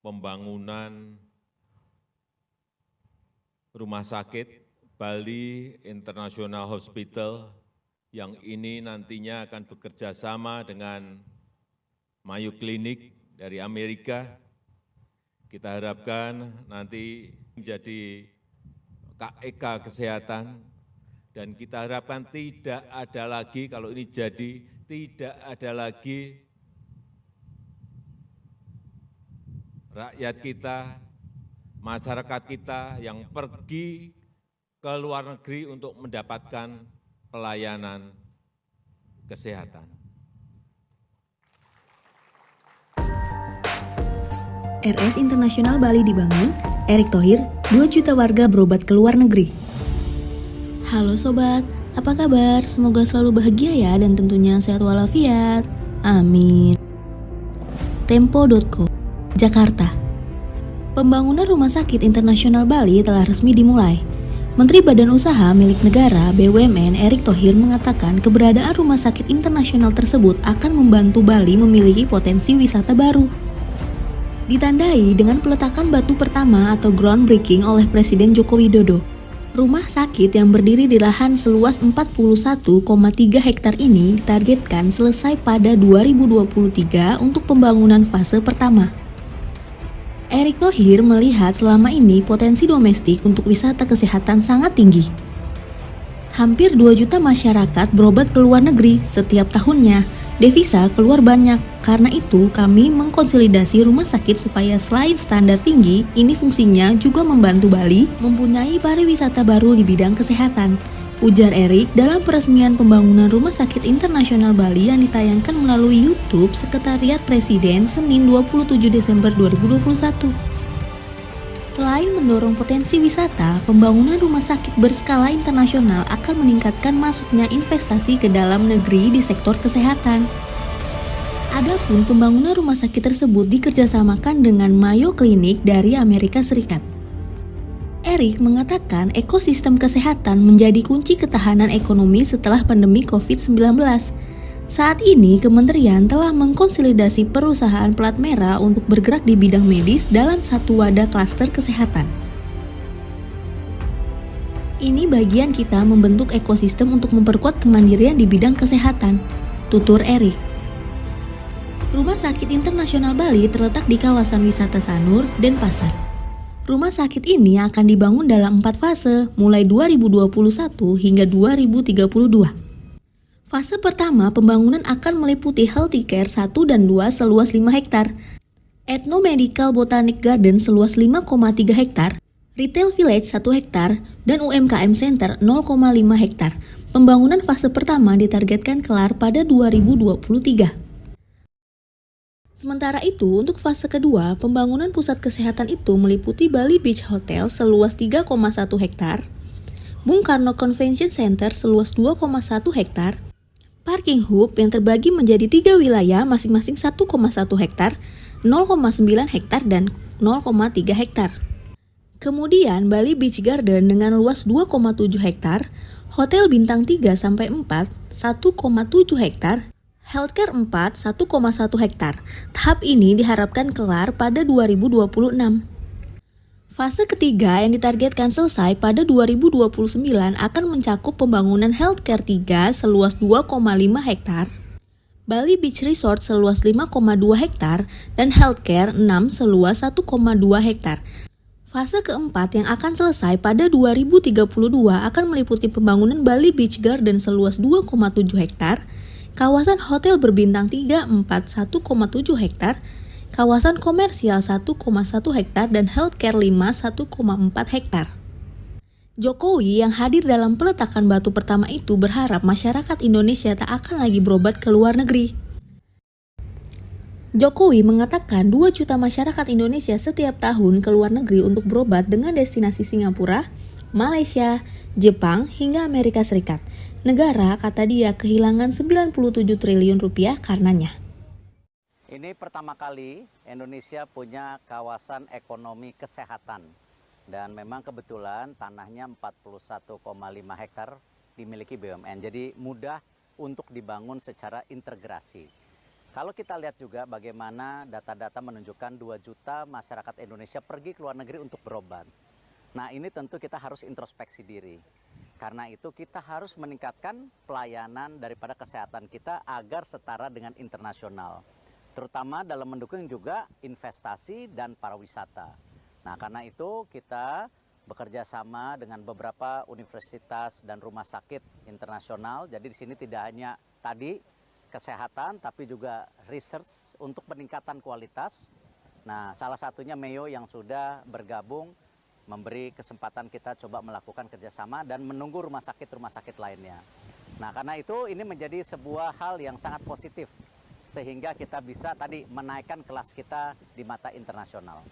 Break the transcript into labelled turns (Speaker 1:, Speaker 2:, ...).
Speaker 1: pembangunan rumah sakit Bali International Hospital yang ini nantinya akan bekerja sama dengan Mayo Clinic dari Amerika. Kita harapkan nanti menjadi KEK kesehatan dan kita harapkan tidak ada lagi, kalau ini jadi, tidak ada lagi rakyat kita, masyarakat kita yang pergi ke luar negeri untuk mendapatkan pelayanan kesehatan.
Speaker 2: RS Internasional Bali dibangun, Erick Thohir, 2 juta warga berobat ke luar negeri. Halo sobat, apa kabar? Semoga selalu bahagia ya dan tentunya sehat walafiat. Amin. Tempo.co, Jakarta. Pembangunan Rumah Sakit Internasional Bali telah resmi dimulai. Menteri Badan Usaha milik negara BUMN Erick Thohir mengatakan keberadaan rumah sakit internasional tersebut akan membantu Bali memiliki potensi wisata baru. Ditandai dengan peletakan batu pertama atau groundbreaking oleh Presiden Joko Widodo. Rumah sakit yang berdiri di lahan seluas 41,3 hektar ini ditargetkan selesai pada 2023 untuk pembangunan fase pertama. Erick Thohir melihat selama ini potensi domestik untuk wisata kesehatan sangat tinggi. Hampir 2 juta masyarakat berobat ke luar negeri setiap tahunnya. Devisa keluar banyak, karena itu kami mengkonsolidasi rumah sakit supaya selain standar tinggi, ini fungsinya juga membantu Bali mempunyai pariwisata baru di bidang kesehatan. Ujar Erick dalam peresmian pembangunan Rumah Sakit Internasional Bali yang ditayangkan melalui YouTube Sekretariat Presiden Senin 27 Desember 2021. Selain mendorong potensi wisata, pembangunan rumah sakit berskala internasional akan meningkatkan masuknya investasi ke dalam negeri di sektor kesehatan. Adapun pembangunan rumah sakit tersebut dikerjasamakan dengan Mayo Clinic dari Amerika Serikat. Erick mengatakan ekosistem kesehatan menjadi kunci ketahanan ekonomi setelah pandemi COVID-19. Saat ini, kementerian telah mengkonsolidasi perusahaan plat merah untuk bergerak di bidang medis dalam satu wadah klaster kesehatan. Ini bagian kita membentuk ekosistem untuk memperkuat kemandirian di bidang kesehatan, tutur Erick. Rumah Sakit Internasional Bali terletak di kawasan wisata Sanur, Denpasar. Rumah sakit ini akan dibangun dalam 4 fase, mulai 2021 hingga 2032. Fase pertama, pembangunan akan meliputi Healthcare 1 dan 2 seluas 5 hektar, Ethnomedical Botanic Garden seluas 5,3 hektar, Retail Village 1 hektar, dan UMKM Center 0,5 hektar. Pembangunan fase pertama ditargetkan kelar pada 2023. Sementara itu, untuk fase kedua, pembangunan pusat kesehatan itu meliputi Bali Beach Hotel seluas 3,1 hektar, Bung Karno Convention Center seluas 2,1 hektar, Parking Hub yang terbagi menjadi 3 wilayah masing-masing 1,1 hektar, 0,9 hektar, dan 0,3 hektar. Kemudian Bali Beach Garden dengan luas 2,7 hektar, Hotel Bintang 3-4, 1,7 hektar, Healthcare 4, 1,1 hektar. Tahap ini diharapkan kelar pada 2026. Fase ketiga yang ditargetkan selesai pada 2029 akan mencakup pembangunan Healthcare 3 seluas 2,5 hektar, Bali Beach Resort seluas 5,2 hektar, dan Healthcare 6 seluas 1,2 hektar. Fase keempat yang akan selesai pada 2032 akan meliputi pembangunan Bali Beach Garden seluas 2,7 hektar, kawasan hotel berbintang 3, 4, 1,7 hektar, kawasan komersial 1,1 hektar, dan healthcare 5, 1,4 hektar. Jokowi yang hadir dalam peletakan batu pertama itu berharap masyarakat Indonesia tak akan lagi berobat ke luar negeri. Jokowi mengatakan 2 juta masyarakat Indonesia setiap tahun ke luar negeri untuk berobat dengan destinasi Singapura, Malaysia, Jepang, hingga Amerika Serikat. Negara, kata dia, kehilangan 97 triliun rupiah karenanya.
Speaker 3: Ini pertama kali Indonesia punya kawasan ekonomi kesehatan dan memang kebetulan tanahnya 41,5 hektar dimiliki BUMN. Jadi mudah untuk dibangun secara integrasi. Kalau kita lihat juga bagaimana data-data menunjukkan 2 juta masyarakat Indonesia pergi ke luar negeri untuk berobat. Nah, ini tentu kita harus introspeksi diri. Karena itu kita harus meningkatkan pelayanan daripada kesehatan kita agar setara dengan internasional. Terutama dalam mendukung juga investasi dan pariwisata. Nah, karena itu kita bekerja sama dengan beberapa universitas dan rumah sakit internasional. Jadi di sini tidak hanya tadi kesehatan, tapi juga research untuk peningkatan kualitas. Nah, salah satunya Mayo yang sudah bergabung memberi kesempatan kita coba melakukan kerjasama dan menunggu rumah sakit lainnya. Nah, karena itu ini menjadi sebuah hal yang sangat positif sehingga kita bisa tadi menaikkan kelas kita di mata internasional.